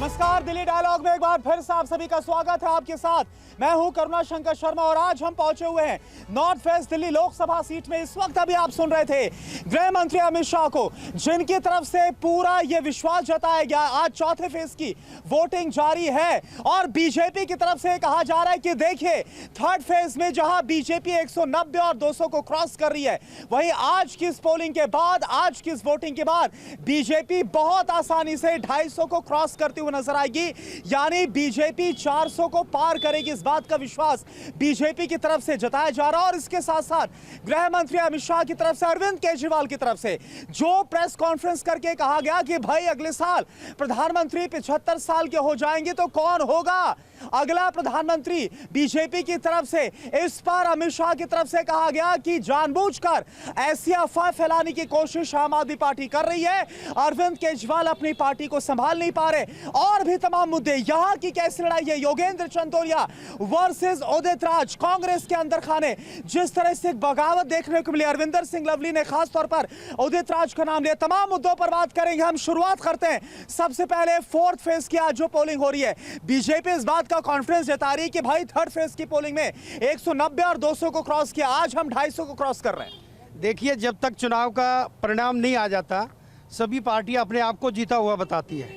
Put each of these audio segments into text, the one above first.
नमस्कार, दिल्ली डायलॉग में एक बार फिर से आप सभी का स्वागत है। आपके साथ मैं हूं करुणा शंकर शर्मा और आज हम पहुंचे हुए हैं north west Delhi Lok Sabha seat में। इस वक्त अभी आप सुन रहे थे गृह मंत्री अमित शाह को, जिनकी तरफ से पूरा ये विश्वास जताया गया। आज चौथे फेज की वोटिंग जारी है और बीजेपी की तरफ से कहा जा रहा है कि देखिए, थर्ड फेज में जहां बीजेपी 190 और 200 को क्रॉस कर रही है, वहीं आज की इस पोलिंग के बाद, आज की इस वोटिंग के बाद बीजेपी बहुत आसानी से 250 को क्रॉस करती हुई नजर आएगी। यानी बीजेपी 400 को पार करेगी, इस बात का विश्वास बीजेपी की तरफ से जताया जा रहा है। और इसके साथ साथ गृह मंत्री अमित शाह की तरफ से, अरविंद केजरीवाल की तरफ से जो प्रेस कॉन्फ्रेंस करके कहा गया कि भाई अगले साल प्रधानमंत्री 75 साल के हो जाएंगे तो कौन होगा अगला प्रधानमंत्री बीजेपी की तरफ से, इस पर अमित शाह की तरफ से कहा गया कि जानबूझकर ऐसी अफवाह फैलाने की कोशिश आम आदमी पार्टी कर रही है। अरविंद केजरीवाल अपनी पार्टी को संभाल नहीं पा रहे। और भी तमाम मुद्दे, यहां की कैसी लड़ाई है, योगेंद्र चंदोलिया वर्सेस उदित राज, कांग्रेस के अंदर खाने, जिस तरह से बगावत देखने को मिली, अरविंदर सिंह लवली ने खास तौर पर उदित राज का नाम लिया, तमाम मुद्दों पर बात करेंगे। हम शुरुआत करते हैं सबसे पहले फोर्थ फेज की। आज जो पोलिंग हो रही है, बीजेपी इस बात का कॉन्फिडेंस जता रही है कि भाई थर्ड फेज की पोलिंग में 190 और 200 को क्रॉस किया, आज हम 250 को क्रॉस कर रहे हैं। देखिए, जब तक चुनाव का परिणाम नहीं आ जाता, सभी पार्टियां अपने आप को जीता हुआ बताती है।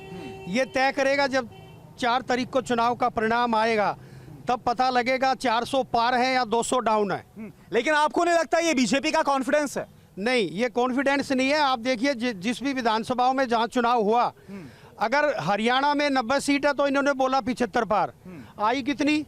ये तय करेगा जब 4 तारीख को चुनाव का परिणाम आएगा, तब पता लगेगा 400 पार है या 200 डाउन है। लेकिन आपको नहीं लगता ये बीजेपी का कॉन्फिडेंस है? नहीं, ये कॉन्फिडेंस नहीं है। आप देखिए, जिस भी विधानसभाओं में जहां चुनाव हुआ, अगर हरियाणा में 90 सीट है तो इन्होंने बोला 75 पार, आई कितनी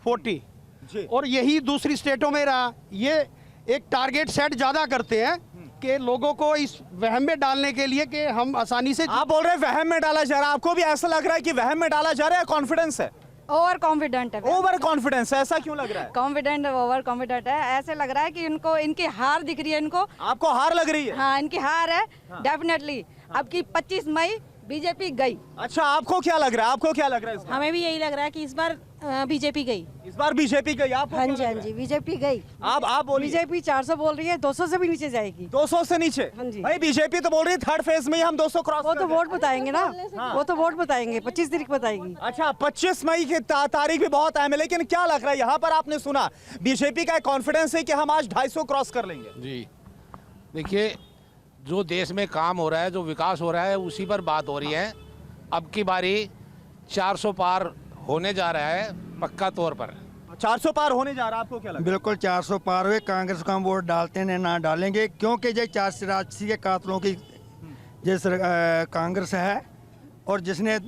40। और यही दूसरी स्टेटों में रहा। ये एक टारगेट सेट ज्यादा करते हैं कि लोगों को इस वहम में डालने के लिए कि हम आसानी से। आप बोल रहे हैं वहम में डाला जा रहा है, आपको भी ऐसा लग रहा है कि वहम में डाला जा रहा है? कॉन्फिडेंस है, ओवर कॉन्फिडेंट है। ओवर कॉन्फिडेंस है, ऐसा क्यों लग रहा है? कॉन्फिडेंट ओवर कॉन्फिडेंट है, ऐसे लग रहा है कि इनको, इनकी हार दिख रही है इनको। आपको हार लग रही है? हाँ, इनकी हार है डेफिनेटली। अब की 25 मई बीजेपी गई। अच्छा, आपको क्या लग रहा है? आपको क्या लग रहा है? हमें भी यही लग रहा है कि इस बार बीजेपी गई। इस बार बीजेपी गई। आपको हाँ क्या जी, लग हाँ रहा है? जी, बीजेपी गई। आप बोलिए। बीजेपी 400 बोल रही है, 200 से भी नीचे जाएगी। 200 से नीचे? हाँ जी। भाई बीजेपी तो बोल रही है थर्ड फेज में ही हम 200 क्रॉस वो तो कर वोट बताएंगे ना, वो तो वोट बताएंगे, 25 तारीख बताएगी। अच्छा, 25 मई की तारीख भी बहुत अहम है, लेकिन क्या लग रहा है यहाँ पर? आपने सुना बीजेपी का कॉन्फिडेंस है कि हम आज 250 क्रॉस कर लेंगे। जी देखिए, जो देश में काम हो रहा है, जो विकास हो रहा है, उसी पर बात हो रही है। अब की बारी 400 पार होने जा रहा है पक्का तौर पर। 400 पार होने जा रहा है, आपको क्या लगता है? बिल्कुल 400 पार हुए। कांग्रेस को हम वोट डालते हैं ना डालेंगे, क्योंकि ये 4 राजसी के कातलों की जिस कांग्रेस है, और जिसने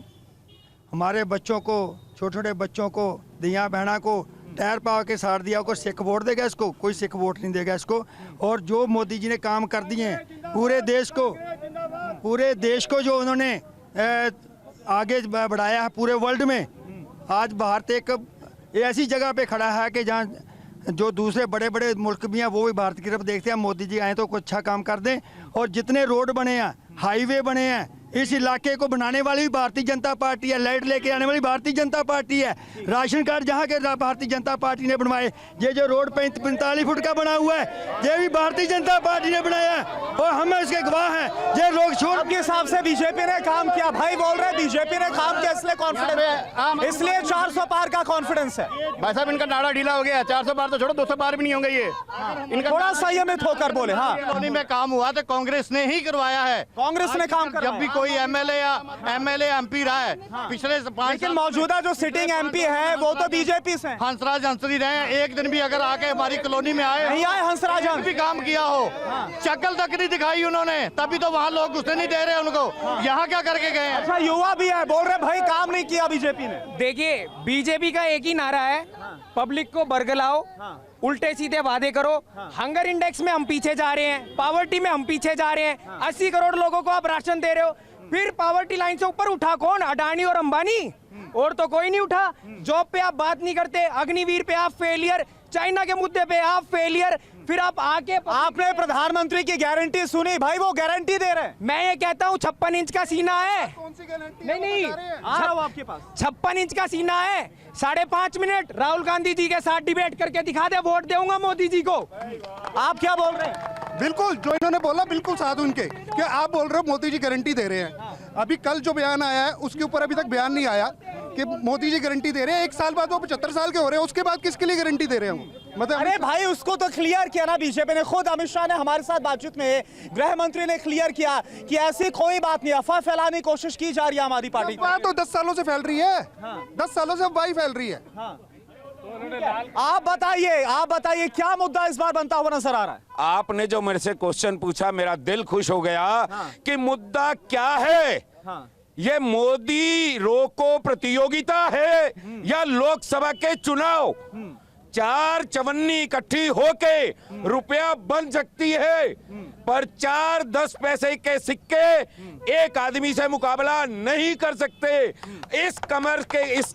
हमारे बच्चों को, छोटे छोटे बच्चों को, दिया बहना को टायर पाव के साड़ दिया, को सिख वोट देगा इसको? कोई सिख वोट नहीं देगा इसको। और जो मोदी जी ने काम कर दिए हैं पूरे देश को जो उन्होंने आगे बढ़ाया है पूरे वर्ल्ड में, आज भारत एक ऐसी जगह पे खड़ा है कि जहाँ जो दूसरे बड़े बड़े मुल्क भी हैं वो भी भारत की तरफ देखते हैं। मोदी जी आए तो कुछ अच्छा काम कर दें। और जितने रोड बने हैं, हाईवे बने हैं, इस इलाके को बनाने वाली भी भारतीय जनता पार्टी है, लाइट लेके आने वाली भारतीय जनता पार्टी है, राशन कार्ड जहाँ के भारतीय जनता पार्टी ने बनवाए, ये जो रोड 45 फुट का बना हुआ है ये भी भारतीय जनता पार्टी ने बनाया है और हम इसके गवाह हैं। ये लोग छोड़ आपके हिसाब से बीजेपी ने काम किया? भाई बोल रहे हैं बीजेपी ने काम किया, इसलिए कॉन्फिडेंस, इसलिए 400 पार का कॉन्फिडेंस है। भाई साहब, इनका नाड़ा ढीला हो गया। 400 पार तो छोड़ो, 200 पार भी नहीं होंगे ये। इनका थोड़ा संयमित होकर बोले। हाँ, कॉलोनी में काम हुआ तो कांग्रेस ने ही करवाया है। कांग्रेस ने काम जब भी कोई एमएलए एमपी रहा है पिछले 5 लेकिन मौजूदा जो सिटिंग एमपी है वो तो बीजेपी से हैं। हंसराज हंसरी रहे हैं। एक दिन भी अगर आके हमारी कॉलोनी में आए, नहीं आए हंसराज, भी काम किया हो, शक्ल तक नहीं दिखाई उन्होंने, तभी तो वहाँ लोग घुसने नहीं दे रहे उनको। यहाँ क्या करके गए हैं? अच्छा, युवा भी है, बोल रहे भाई काम नहीं किया बीजेपी ने। देखिए, बीजेपी का एक ही नारा है, पब्लिक को बरगलाओ, उल्टे सीधे वादे करो। हंगर इंडेक्स में हम पीछे जा रहे हैं, पावर्टी में हम पीछे जा रहे हैं। 80 करोड़ लोगों को आप राशन दे रहे हो, फिर पावर्टी लाइन से ऊपर उठा कौन? अडानी और अंबानी, और तो कोई नहीं उठा। जॉब पे आप बात नहीं करते, अग्निवीर पे आप फेलियर, चाइना के मुद्दे पे आप फेलियर, फिर आप आके आपने प्रधानमंत्री की गारंटी सुनी? भाई वो गारंटी दे रहे हैं। मैं ये कहता हूँ 56 इंच का सीना है। कौन सी गारंटी? नहीं, आ रहा हूं आपके पास। 56 इंच का सीना है। 5.5 मिनट राहुल गांधी जी के साथ डिबेट करके दिखा दे, वोट दूंगा मोदी जी को। आप क्या बोल रहे हैं? बिल्कुल, जो इन्होंने बोला बिल्कुल साथ उनके, कि आप बोल रहे हो मोदी जी गारंटी दे रहे हैं। अभी कल जो बयान आया है उसके ऊपर अभी तक बयान नहीं आया कि मोदी जी गारंटी दे रहे हैं 1 साल बाद वो 75 साल के हो रहे हैं, उसके बाद किसके लिए गारंटी दे रहे हैं वो? मतलब अरे भाई उसको तो क्लियर किया ना बीजेपी ने, खुद अमित शाह ने हमारे साथ बातचीत में गृह मंत्री ने क्लियर किया कि ऐसी कोई बात नहीं, अफवाह फैलाने की कोशिश की जा रही है हमारी पार्टी। अफवाह तो 10 सालों से फैल रही है। 10 सालों से अफवाह फैल रही है। आप बताइए क्या मुद्दा इस बार बनता हुआ नजर आ रहा है? आपने जो मेरे से क्वेश्चन पूछा मेरा दिल खुश हो गया कि मुद्दा क्या है। ये मोदी रोको प्रतियोगिता है या लोकसभा के चुनाव? 4 चवन्नी इकट्ठी होके रुपया बन सकती है, पर 4-10 पैसे के सिक्के एक आदमी से मुकाबला नहीं कर सकते। इस कमर के इस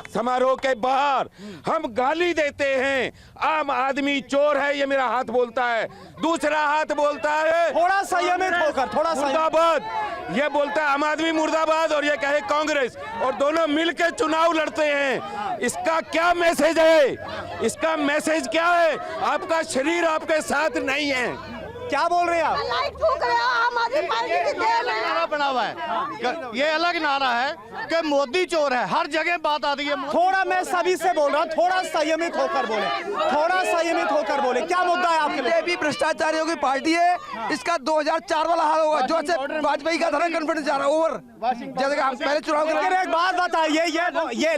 समारोह के बाहर हम गाली देते हैं, आम आदमी चोर है ये मेरा हाथ बोलता है, दूसरा हाथ बोलता है थोड़ा संयमित होकर, थोड़ा मुर्दाबाद ये बोलता है, आम आदमी मुर्दाबाद, और ये कहे कांग्रेस, और दोनों मिलकर चुनाव लड़ते हैं। इसका क्या मैसेज है? इसका मैसेज क्या है? आपका शरीर आपके साथ नहीं है। क्या बोल रहे हैं आप? नारा बना हुआ है, ये अलग नारा है कि मोदी चोर है, हर जगह बात आती है। थोड़ा मैं सभी से बोल रहा हूँ, थोड़ा संयमित होकर बोले, थोड़ा संयमित होकर बोले। क्या मुद्दा है आपके लिए? ये भी भ्रष्टाचारियों की पार्टी है, इसका 2004 वाला हाल होगा जो से वाजपेयी का था ना, कॉन्फिडेंस जा रहा है ओवर, जैसे हम पहले चुनाव। लेकिन एक बात बताइए,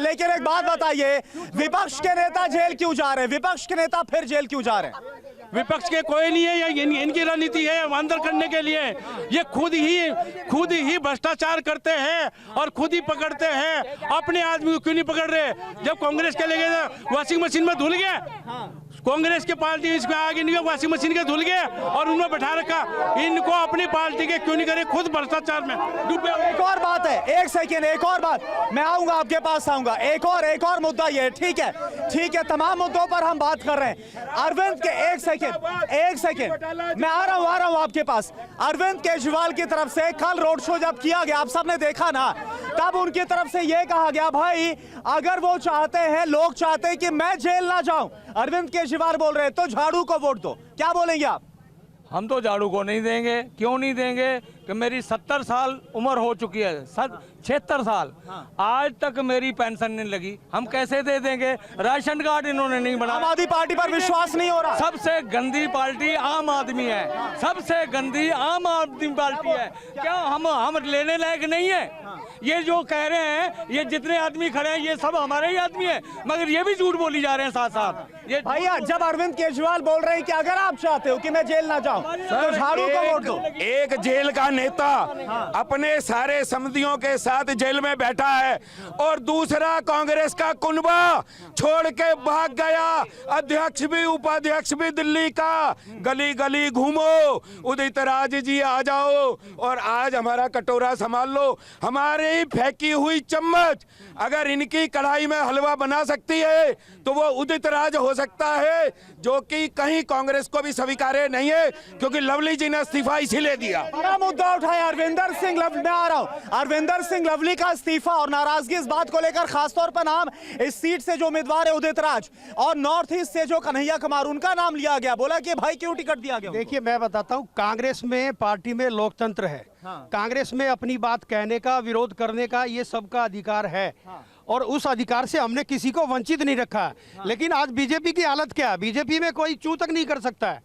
लेकिन एक बात बताइए, विपक्ष के नेता जेल क्यों जा रहे हैं? विपक्ष के नेता फिर जेल क्यों जा रहे हैं? विपक्ष के कोई नहीं है, ये इनकी रणनीति है अंदर करने के लिए। ये खुद ही भ्रष्टाचार करते हैं और खुद ही पकड़ते हैं। अपने आदमी को क्यों नहीं पकड़ रहे? जब कांग्रेस के ले गए वॉशिंग मशीन में धुल गए, कांग्रेस की पार्टी इसमें आगे नहीं, वॉशिंग मशीन के धुल गए और उनमें बैठा रखा। इनको अपनी पार्टी के क्यों नहीं करे? खुद भ्रष्टाचार में डूबे। एक और बात है, एक सेकेंड, एक और बात, मैं आऊंगा आपके पास आऊंगा। एक और मुद्दा ये, ठीक है, तमाम मुद्दों पर हम बात कर रहे हैं। अरविंद के एक सेकेंड, मैं आ रहा हूं आपके पास। अरविंद केजरीवाल की तरफ से कल रोड शो जब किया गया, आप सबने देखा ना, तब उनकी तरफ से यह कहा गया, भाई अगर वो चाहते हैं, लोग चाहते हैं कि मैं जेल ना जाऊं, अरविंद केजरीवाल बोल रहे हैं, तो झाड़ू को वोट दो। क्या बोलेंगे आप? हम तो झाड़ू को नहीं देंगे। क्यों नहीं देंगे? कि मेरी 70 साल उम्र हो चुकी है, 76 साल, आज तक मेरी पेंशन नहीं लगी, हम कैसे दे देंगे? राशन कार्ड इन्होंने नहीं बनाया। आम आदमी पार्टी पर विश्वास नहीं हो रहा। सबसे गंदी पार्टी आम आदमी है, सबसे गंदी आम आदमी पार्टी है। क्या हम लेने लायक नहीं है? ये जो कह रहे हैं, ये जितने आदमी खड़े हैं ये सब हमारे ही आदमी है, मगर ये भी झूठ बोली जा रहे हैं साथ साथ। ये भैया, जब अरविंद केजरीवाल बोल रहे हैं कि अगर आप चाहते हो कि मैं जेल ना जाऊं, तो झाड़ू को वोट दो। एक जेल का नेता अपने सारे समितियों के साथ जेल में बैठा है और दूसरा कांग्रेस का कुनबा छोड़ के भाग गया। अध्यक्ष भी उपाध्यक्ष भी दिल्ली का, गली गली घूमो, उदित राज जी आ जाओ और आज हमारा कटोरा संभाल लो। हमारी फेंकी हुई चम्मच अगर इनकी कढ़ाई में हलवा बना सकती है तो वो उदित राज हो सकता है, जो कि कहीं कांग्रेस को भी स्वीकार्य नहीं है, क्योंकि लवली जी ने इस्तीफा इसीलिए दिया। बड़ा मुद्दा उठाया अरविंदर सिंह लवली, मैं आ रहा हूं। अरविंदर सिंह लवली का इस्तीफा और नाराजगी इस बात को लेकर, खासतौर पर नाम इस सीट से जो उम्मीदवार है उदित राज, और नॉर्थ ईस्ट से जो कन्हैया कुमार, उनका नाम लिया गया। बोला कि भाई क्यों टिकट दिया गया? देखिए, मैं बताता हूं, कांग्रेस में पार्टी में लोकतंत्र है। कांग्रेस में अपनी बात कहने का, विरोध करने का, ये सबका अधिकार है और उस अधिकार से हमने किसी को वंचित नहीं रखा। लेकिन आज बीजेपी की हालत क्या है? बीजेपी में कोई चू तक नहीं कर सकता है।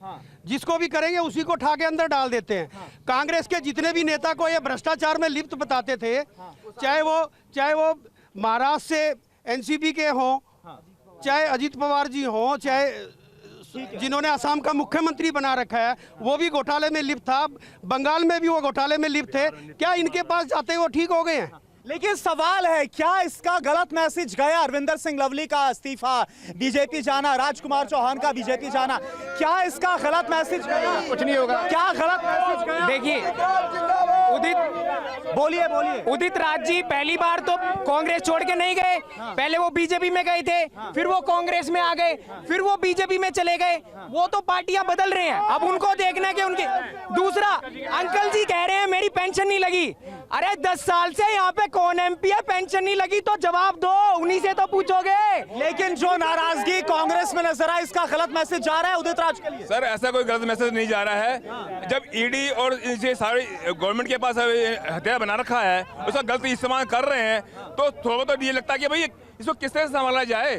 जिसको भी करेंगे उसी को उठा के अंदर डाल देते हैं। कांग्रेस के जितने भी नेता को ये भ्रष्टाचार में लिप्त बताते थे, चाहे वो महाराष्ट्र से एनसीपी के हों, चाहे अजित पवार जी हों, चाहे जिन्होंने असम का मुख्यमंत्री बना रखा है, वो भी घोटाले में लिप्त था, बंगाल में भी वो घोटाले में लिप्त थे। क्या इनके पास जाते ही वो ठीक हो गए हैं? लेकिन सवाल है, क्या इसका गलत मैसेज गया? अरविंदर सिंह लवली का इस्तीफा, बीजेपी जाना, राजकुमार चौहान का बीजेपी जाना, क्या इसका गलत मैसेज गया? कुछ नहीं होगा। क्या गलत मैसेज गया? देखिए, बोलिए उदित राज जी पहली बार तो कांग्रेस छोड़ के नहीं गए, पहले वो बीजेपी में गए थे, फिर वो कांग्रेस में आ गए, फिर वो बीजेपी में चले गए। वो तो पार्टियां बदल रहे हैं, अब उनको देखना है कि उनके। दूसरा, अंकल जी कह रहे हैं मेरी पेंशन नहीं लगी, अरे 10 साल से यहाँ पे कौन एमपी है, पेंशन नहीं लगी तो जवाब दो, उन्हीं से तो पूछोगे। लेकिन जो नाराजगी कांग्रेस में नजर आए, इसका गलत मैसेज जा रहा है उदित राज के लिए। सर ऐसा कोई गलत मैसेज नहीं जा रहा है। जब ईडी और इनसे सारी गवर्नमेंट के पास हथियार बना रखा है, उसका गलत इस्तेमाल कर रहे हैं, तो थोड़ा तो ये लगता है कि भाई इसको किस तरह से संभाला जाए।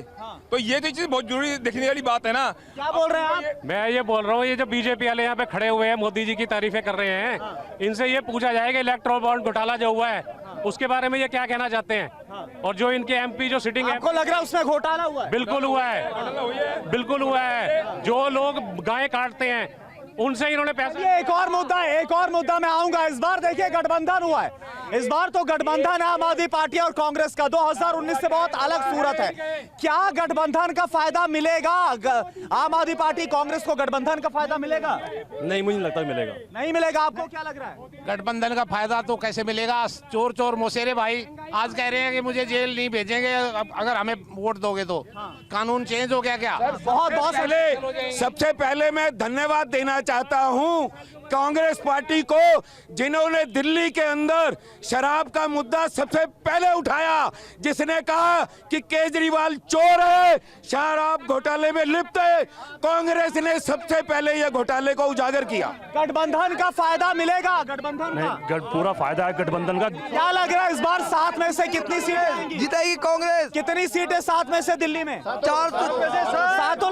तो ये तो चीज बहुत जरूरी देखने वाली बात है ना। क्या बोल रहे हैं आप? मैं ये बोल रहा हूँ, ये जो बीजेपी वाले यहाँ पे खड़े हुए हैं, मोदी जी की तारीफें कर रहे हैं, इनसे ये पूछा जाएगा इलेक्ट्रोल बॉन्ड घोटाला जो हुआ है उसके बारे में ये क्या कहना चाहते हैं। और जो इनके एमपी जो सिटिंग आपको लग रहा है उसमें घोटाला हुआ है? बिल्कुल हुआ है, बिल्कुल हुआ है। जो लोग गाय काटते हैं उनसे इन्होंने पैसा। ये एक और मुद्दा मैं आऊंगा। इस बार देखिए गठबंधन हुआ है, इस बार तो गठबंधन आम आदमी पार्टी और कांग्रेस का 2019 से बहुत अलग सूरत है। क्या गठबंधन का फायदा मिलेगा? आम आदमी पार्टी कांग्रेस को गठबंधन का फायदा मिलेगा? नहीं, मुझे लगता मिलेगा। नहीं मिलेगा। आपको क्या लग रहा है? गठबंधन का फायदा तो कैसे मिलेगा? चोर चोर मोसेरे भाई आज कह रहे हैं कि मुझे जेल नहीं भेजेंगे अगर हमें वोट दोगे तो। कानून चेंज हो गया क्या? सबसे पहले मैं धन्यवाद देना चाहता हूं कांग्रेस पार्टी को, जिन्होंने दिल्ली के अंदर शराब का मुद्दा सबसे पहले उठाया, जिसने कहा कि केजरीवाल चोर है, शराब घोटाले में लिप्त है। कांग्रेस ने सबसे पहले यह घोटाले को उजागर किया। गठबंधन का फायदा मिलेगा? गठबंधन का पूरा फायदा है गठबंधन का। क्या लग रहा है इस बार 7 में से कितनी सीटें जीतेगी कांग्रेस? कितनी सीटें 7 में से दिल्ली में? 4 सातों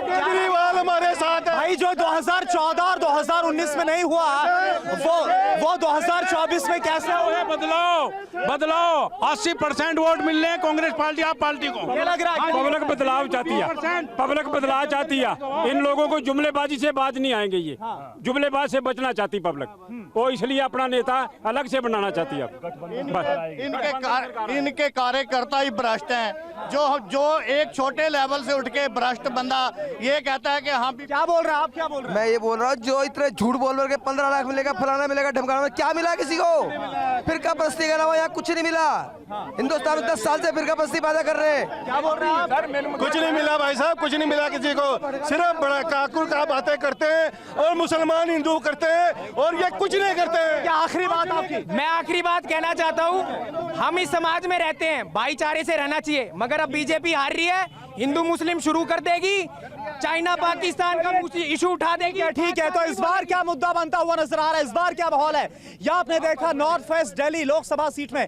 केजरीवाल हमारे साथ है भाई। जो 2014 और 2019 में नहीं हुआ वो 2024 में कैसे होगा? बदलाव 80% वोट मिल रहे हैं कांग्रेस पार्टी आप पार्टी को। ये लग रहा है पब्लिक बदलाव चाहती है, पब्लिक बदलाव चाहती है। इन लोगों को जुमलेबाजी से बाज नहीं आएंगे, ये जुमलेबाज से बचना चाहती पब्लिक, वो इसलिए अपना नेता अलग से बनाना चाहती है। इनके कार्यकर्ता ही भ्रष्ट हैं। जो एक छोटे लेवल से उठ के भ्रष्ट बंदा ये कहता है कि हाँ। क्या बोल रहे हैं आप? क्या बोल रहे हैं? मैं ये बोल रहा हूँ, जो इतने झूठ बोल के 15 लाख मिलेगा, फलाना मिलेगा, ढमकाना में क्या मिला किसी को? फिरका परस्ती के अलावा यहाँ कुछ नहीं मिला। हिंदुस्तान में 10 साल से फिरका परस्ती पैदा कर रहे हैं। क्या बोल रहे हैं आप? कुछ नहीं मिला भाई साहब, कुछ नहीं मिला किसी को। सिर्फ बड़ा काकुर का बातें करते हैं और मुसलमान हिंदू करते हैं और ये कुछ नहीं करते हैं। क्या आखिरी बात आपकी? मैं आखिरी बात कहना चाहता हूँ, हम इस समाज में रहते हैं, भाईचारे से रहना चाहिए, मगर अब बीजेपी हार रही है, हिंदू मुस्लिम शुरू कर देगी, चाइना पाकिस्तान का इशू उठा देगी। ठीक है, तो इस बार क्या मुद्दा बनता हुआ नजर आ रहा है? इस बार क्या माहौल है? यह आपने देखा north west Delhi Lok Sabha seat में